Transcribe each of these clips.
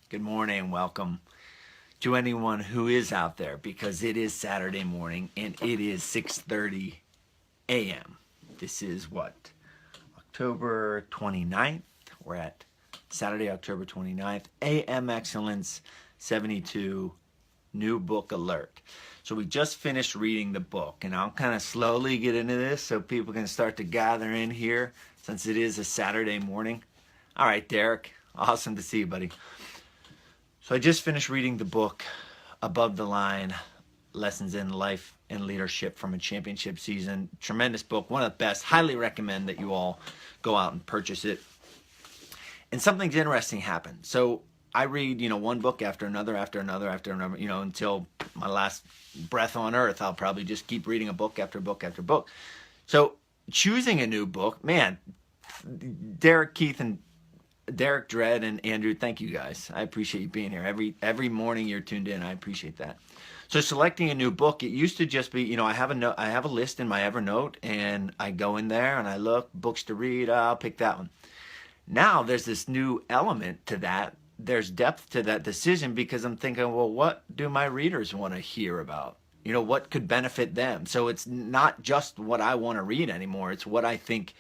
Good morning. Welcome to anyone who is out there, because it is Saturday morning and it is 6:30 a.m. This is what? October 29th. We're at Saturday, October 29th. AMX72 new book alert. So we just finished reading the book, and I'll kind of slowly get into this so people can start to gather in here since it is a Saturday morning. All right, Derek. Awesome to see you, buddy. So I just finished reading the book, Above the Line, Lessons in Life and Leadership from a Championship Season. Tremendous book, one of the best. Highly recommend that you all go out and purchase it. And something's interesting happened. So I read, one book after another, until my last breath on earth. I'll probably just keep reading a book after book after book. So choosing a new book, man, Derek, Dredd, and Andrew, thank you guys. I appreciate you being here. Every morning you're tuned in. I appreciate that. So selecting a new book, it used to just be, I have a list in my Evernote, and I go in there and I look, books to read, I'll pick that one. Now there's this new element to that. There's depth to that decision, because I'm thinking, well, what do my readers want to hear about? What could benefit them? So it's not just what I want to read anymore. It's what I think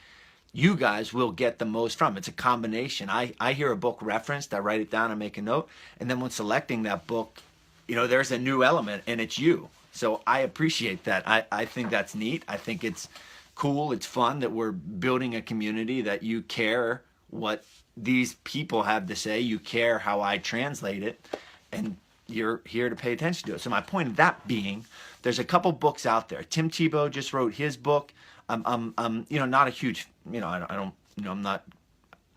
you guys will get the most from. It's a combination. I hear a book referenced, I write it down, I make a note, and then when selecting that book, there's a new element, and it's you. So I appreciate that. I think that's neat. I think it's cool. It's fun that we're building a community, that you care what these people have to say. You care how I translate it, and you're here to pay attention to it. So my point of that being, there's a couple books out there. Tim Tebow just wrote his book. I'm not a huge, I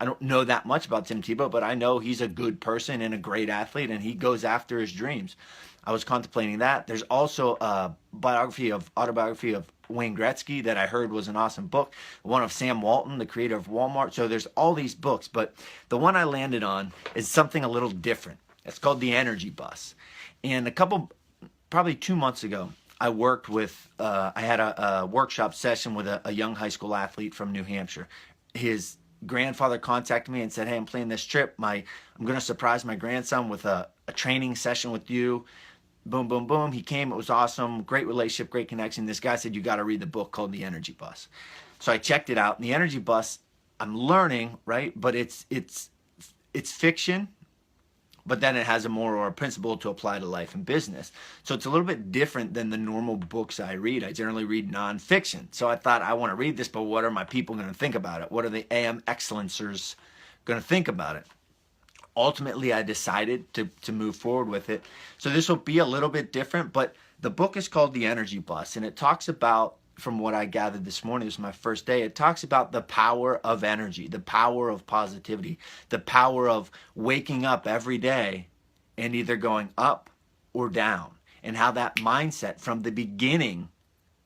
don't know that much about Tim Tebow, but I know he's a good person and a great athlete, and he goes after his dreams. I was contemplating that. There's also a autobiography of Wayne Gretzky that I heard was an awesome book. One of Sam Walton, the creator of Walmart. So there's all these books, but the one I landed on is something a little different. It's called The Energy Bus. And probably 2 months ago, I worked with, I had a workshop session with a young high school athlete from New Hampshire. His grandfather contacted me and said, hey, I'm planning this trip. I'm going to surprise my grandson with a training session with you. Boom, boom, boom. He came. It was awesome. Great relationship, great connection. This guy said, you got to read the book called The Energy Bus. So I checked it out. And The Energy Bus, I'm learning, right? But it's fiction, but then it has a moral or a principle to apply to life and business. So it's a little bit different than the normal books I read. I generally read nonfiction. So I thought, I want to read this, but what are my people going to think about it? What are the AM excellencers going to think about it? Ultimately, I decided to move forward with it. So this will be a little bit different, but the book is called The Energy Bus, and it talks about, from what I gathered this morning, this is my first day, it talks about the power of energy, the power of positivity, the power of waking up every day and either going up or down, and how that mindset from the beginning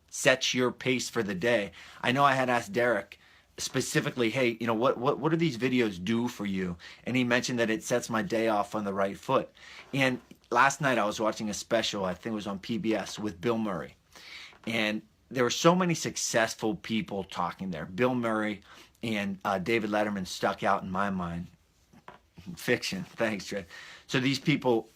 sets your pace for the day. I know I had asked Derek specifically, hey, what do these videos do for you? And he mentioned that it sets my day off on the right foot. And last night I was watching a special, I think it was on PBS, with Bill Murray. And there were so many successful people talking there. Bill Murray and David Letterman stuck out in my mind. Fiction. Thanks, Trey. So these people,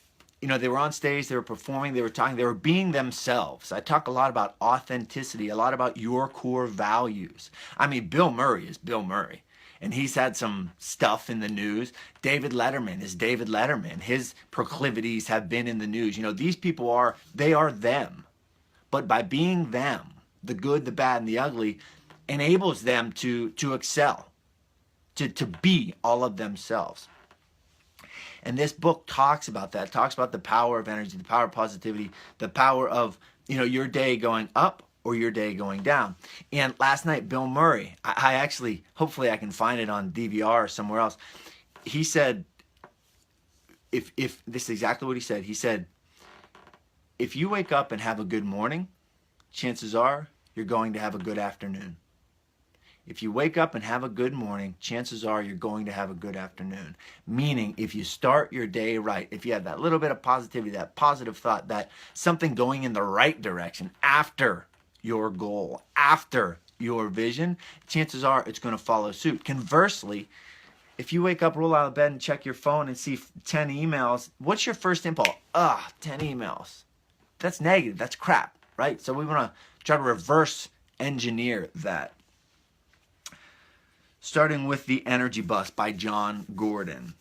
they were on stage, they were performing, they were talking, they were being themselves. I talk a lot about authenticity, a lot about your core values. I mean, Bill Murray is Bill Murray, and he's had some stuff in the news. David Letterman is David Letterman. His proclivities have been in the news. These people they are them. But by being them, the good, the bad, and the ugly, enables them to excel, to be all of themselves. And this book talks about that, talks about the power of energy, the power of positivity, the power of, your day going up or your day going down. And last night, Bill Murray, I actually, hopefully I can find it on DVR or somewhere else. He said, if this is exactly what he said. He said, if you wake up and have a good morning, chances are you're going to have a good afternoon. If you wake up and have a good morning, chances are you're going to have a good afternoon. Meaning, if you start your day right, if you have that little bit of positivity, that positive thought, that something going in the right direction after your goal, after your vision, chances are it's going to follow suit. Conversely, if you wake up, roll out of bed, and check your phone and see 10 emails, what's your first impulse? 10 emails. That's negative. That's crap, right? So we want to try to reverse engineer that. Starting with The Energy Bus by John Gordon.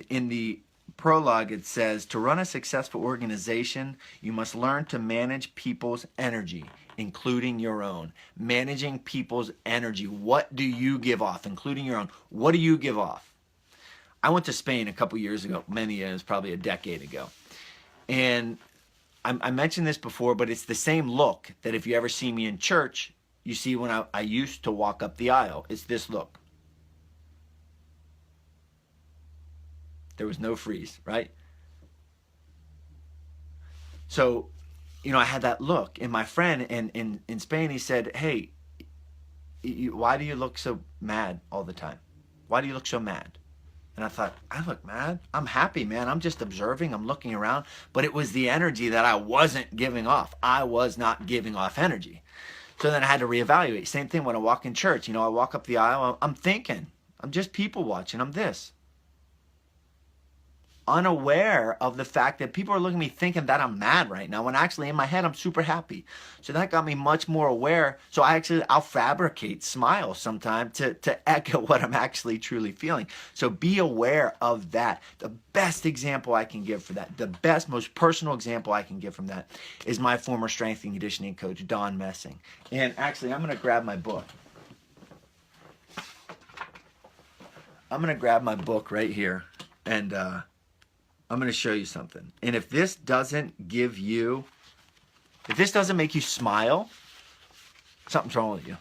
In the prologue, it says, to run a successful organization, you must learn to manage people's energy, including your own. Managing people's energy. What do you give off, including your own? What do you give off? I went to Spain a couple years ago, many years, probably a decade ago. And I mentioned this before, but it's the same look that if you ever see me in church, you see when I used to walk up the aisle. It's this look. There was no freeze, right? So, I had that look. And my friend in Spain, he said, hey, why do you look so mad all the time? Why do you look so mad? And I thought, I look mad? I'm happy, man. I'm just observing. I'm looking around. But it was the energy that I wasn't giving off. I was not giving off energy. So then I had to reevaluate. Same thing when I walk in church. I walk up the aisle. I'm thinking. I'm just people watching. I'm this. Unaware of the fact that people are looking at me thinking that I'm mad right now, when actually in my head I'm super happy. So that got me much more aware. So I'll fabricate smiles sometimes to echo what I'm actually truly feeling. So be aware of that. The best example I can give for that, the best, most personal example I can give from that is my former strength and conditioning coach, Don Messing. And actually, I'm going to grab my book. I'm going to grab my book right here, and I'm going to show you something. And if this doesn't make you smile, something's wrong with you.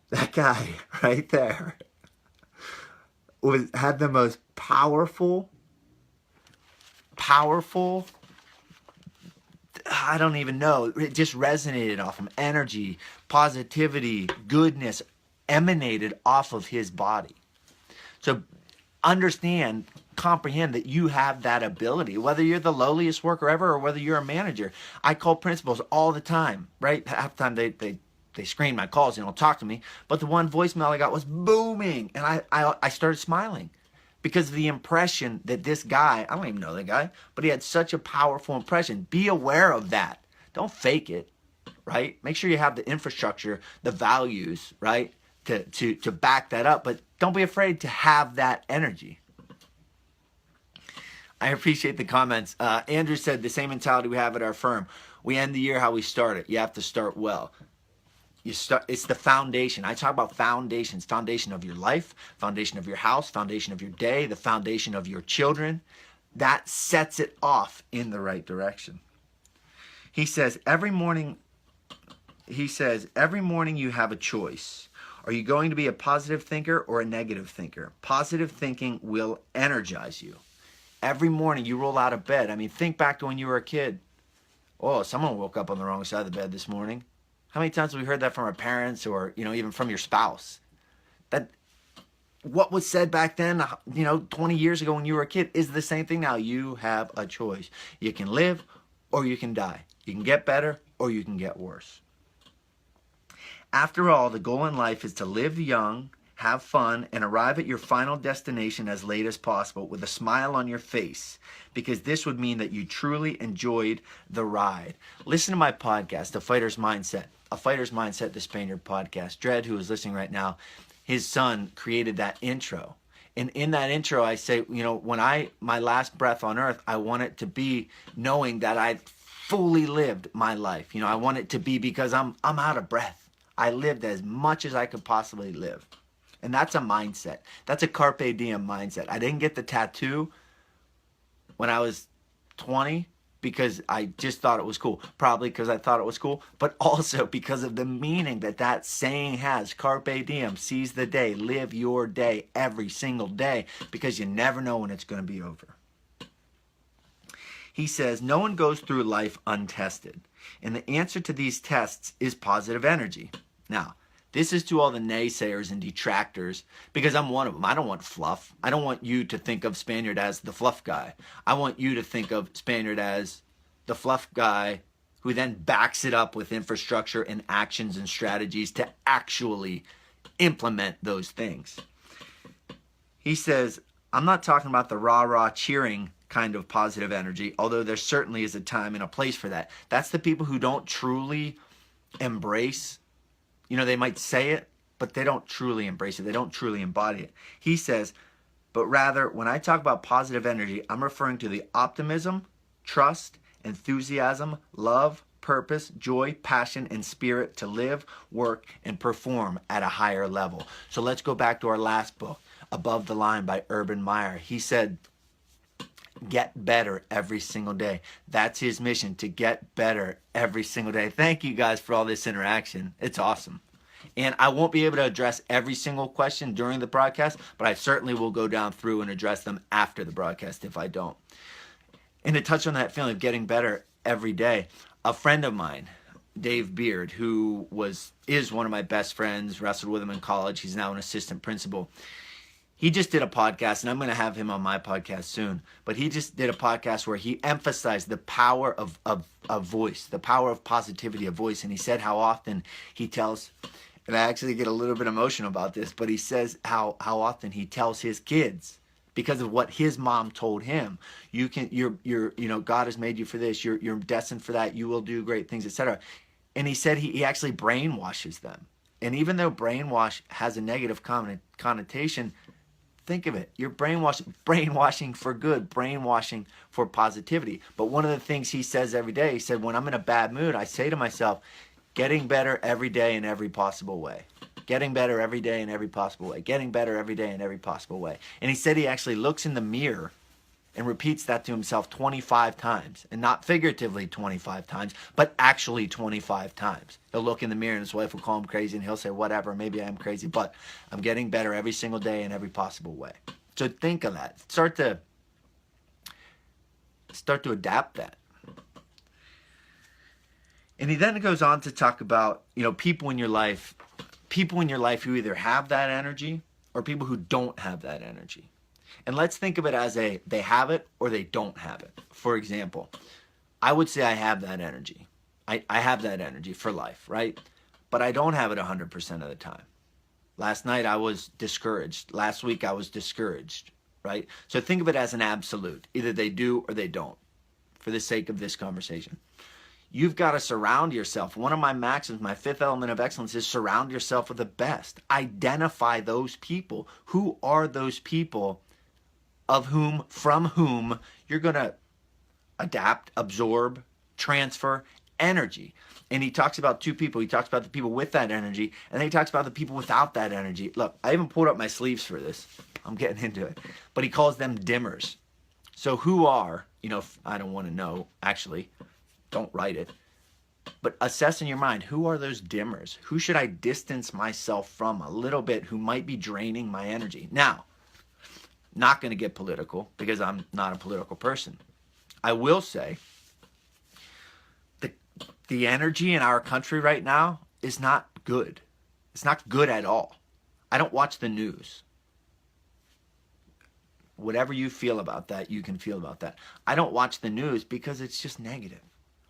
That guy right there had the most powerful, I don't even know. It just resonated off him. Energy, positivity, goodness emanated off of his body. So understand, comprehend that you have that ability, whether you're the lowliest worker ever or whether you're a manager. I call principals all the time, right? Half the time they screen my calls and don't talk to me. But the one voicemail I got was booming. And I started smiling because of the impression that this guy, I don't even know the guy, but he had such a powerful impression. Be aware of that. Don't fake it, right? Make sure you have the infrastructure, the values, right? To back that up, but don't be afraid to have that energy. I appreciate the comments. Andrew said the same mentality we have at our firm. We end the year how we start it. You have to start well. It's the foundation. I talk about foundations. Foundation of your life, foundation of your house, foundation of your day, the foundation of your children. That sets it off in the right direction. He says, every morning you have a choice. Are you going to be a positive thinker or a negative thinker? Positive thinking will energize you. Every morning you roll out of bed. I mean, think back to when you were a kid. Oh, someone woke up on the wrong side of the bed this morning. How many times have we heard that from our parents or, even from your spouse? That what was said back then, 20 years ago when you were a kid is the same thing now. You have a choice. You can live or you can die. You can get better or you can get worse. After all, the goal in life is to live young, have fun, and arrive at your final destination as late as possible with a smile on your face, because this would mean that you truly enjoyed the ride. Listen to my podcast, A Fighter's Mindset, the Spaniard podcast. Dred, who is listening right now, his son created that intro. And in that intro, I say, when my last breath on earth, I want it to be knowing that I fully lived my life. I want it to be because I'm out of breath. I lived as much as I could possibly live. And that's a mindset. That's a carpe diem mindset. I didn't get the tattoo when I was 20 because I just thought it was cool. Probably because I thought it was cool, but also because of the meaning that saying has. Carpe diem, seize the day, live your day every single day, because you never know when it's going to be over. He says, no one goes through life untested. And the answer to these tests is positive energy. Now, this is to all the naysayers and detractors, because I'm one of them. I don't want fluff. I don't want you to think of Spaniard as the fluff guy. I want you to think of Spaniard as the fluff guy who then backs it up with infrastructure and actions and strategies to actually implement those things. He says, I'm not talking about the rah-rah cheering kind of positive energy, although there certainly is a time and a place for that. That's the people who don't truly embrace, they might say it, but they don't truly embrace it. They don't truly embody it. He says, but rather, when I talk about positive energy, I'm referring to the optimism, trust, enthusiasm, love, purpose, joy, passion, and spirit to live, work, and perform at a higher level. So let's go back to our last book, Above the Line by Urban Meyer. He said, get better every single day. That's his mission, to get better every single day. Thank you guys for all this interaction. It's awesome. And I won't be able to address every single question during the broadcast, but I certainly will go down through and address them after the broadcast if I don't. And to touch on that feeling of getting better every day, a friend of mine, Dave Beard, who is one of my best friends, wrestled with him in college. He's now an assistant principal. He just did a podcast, and I'm going to have him on my podcast soon. But he just did a podcast where he emphasized the power of voice, the power of positivity of voice. And he said how often he tells, and I actually get a little bit emotional about this, but he says how often he tells his kids, because of what his mom told him, God has made you for this, you're destined for that, you will do great things, etc. And he said he actually brainwashes them. And even though brainwash has a negative connotation, think of it. You're brainwashing for good, brainwashing for positivity. But one of the things he says every day, he said, when I'm in a bad mood, I say to myself, getting better every day in every possible way. Getting better every day in every possible way. Getting better every day in every possible way. And he said he actually looks in the mirror and repeats that to himself 25 times. And not figuratively 25 times, but actually 25 times. He'll look in the mirror and his wife will call him crazy and he'll say, whatever, maybe I am crazy, but I'm getting better every single day in every possible way. So think of that. Start to adapt that. And he then goes on to talk about, people in your life who either have that energy or people who don't have that energy. And let's think of it as they have it or they don't have it. For example, I would say I have that energy. I have that energy for life, right? But I don't have it 100% of the time. Last night I was discouraged. Last week I was discouraged, right? So think of it as an absolute. Either they do or they don't, for the sake of this conversation. You've got to surround yourself. One of my maxims, my fifth element of excellence, is surround yourself with the best. Identify those people. Who are those people from whom you're going to adapt, absorb, transfer energy? And he talks about two people. He talks about the people with that energy, and then he talks about the people without that energy. Look, I even pulled up my sleeves for this. I'm getting into it. But he calls them dimmers. So who are, I don't want to know, actually, don't write it. But assess in your mind, who are those dimmers? Who should I distance myself from a little bit who might be draining my energy? Now, not going to get political because I'm not a political person. I will say the energy in our country right now is not good. It's not good at all. I don't watch the news. Whatever you feel about that, you can feel about that. I don't watch the news because it's just negative.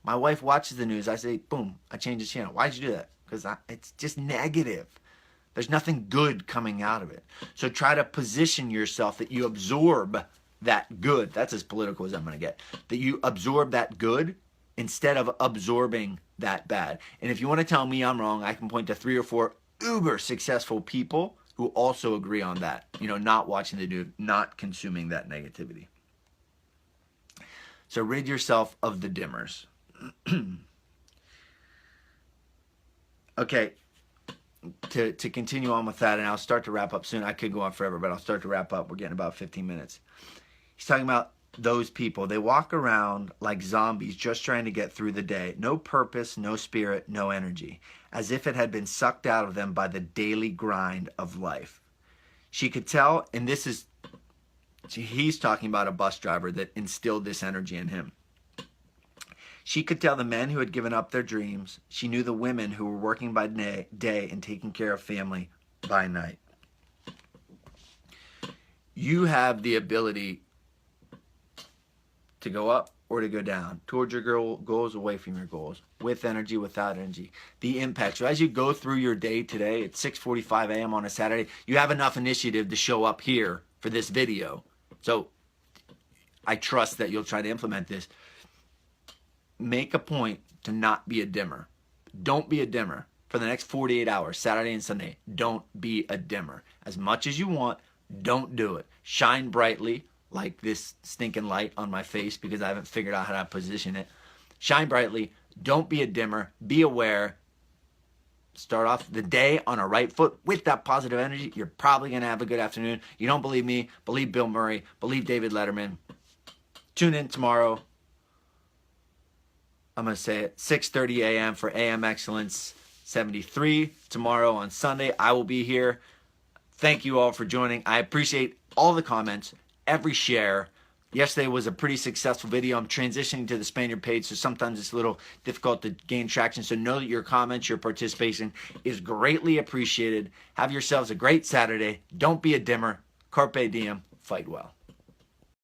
My wife watches the news. I say, boom, I change the channel. Why'd you do that? Because it's just negative. There's nothing good coming out of it. So try to position yourself that you absorb that good. That's as political as I'm going to get. That you absorb that good instead of absorbing that bad. And if you want to tell me I'm wrong, I can point to 3 or 4 uber successful people who also agree on that. Not watching the news, not consuming that negativity. So rid yourself of the dimmers. Okay, to continue on with that, and I'll start to wrap up soon. I could go on forever, but I'll start to wrap up. We're getting about 15 minutes. He's talking about those people. They walk around like zombies just trying to get through the day. No purpose, no spirit, no energy. As if it had been sucked out of them by the daily grind of life. She could tell, and he's talking about a bus driver that instilled this energy in him. She could tell the men who had given up their dreams. She knew the women who were working by day and taking care of family by night. You have the ability to go up or to go down, towards your goals, away from your goals, with energy, without energy, the impact. So as you go through your day today at 6:45 a.m. on a Saturday, you have enough initiative to show up here for this video. So I trust that you'll try to implement this. Make a point to not be a dimmer. Don't be a dimmer for the next 48 hours, Saturday and Sunday. Don't be a dimmer. As much as you want, don't do it. Shine brightly, like this stinking light on my face because I haven't figured out how to position it. Shine brightly. Don't be a dimmer. Be aware. Start off the day on a right foot with that positive energy. You're probably going to have a good afternoon. You don't believe me? Believe Bill Murray. Believe David Letterman. Tune in tomorrow. I'm going to say it, 6:30 a.m. for AM Excellence 73. Tomorrow on Sunday, I will be here. Thank you all for joining. I appreciate all the comments, every share. Yesterday was a pretty successful video. I'm transitioning to the Spaniard page, so sometimes it's a little difficult to gain traction. So know that your comments, your participation is greatly appreciated. Have yourselves a great Saturday. Don't be a dimmer. Carpe diem. Fight well.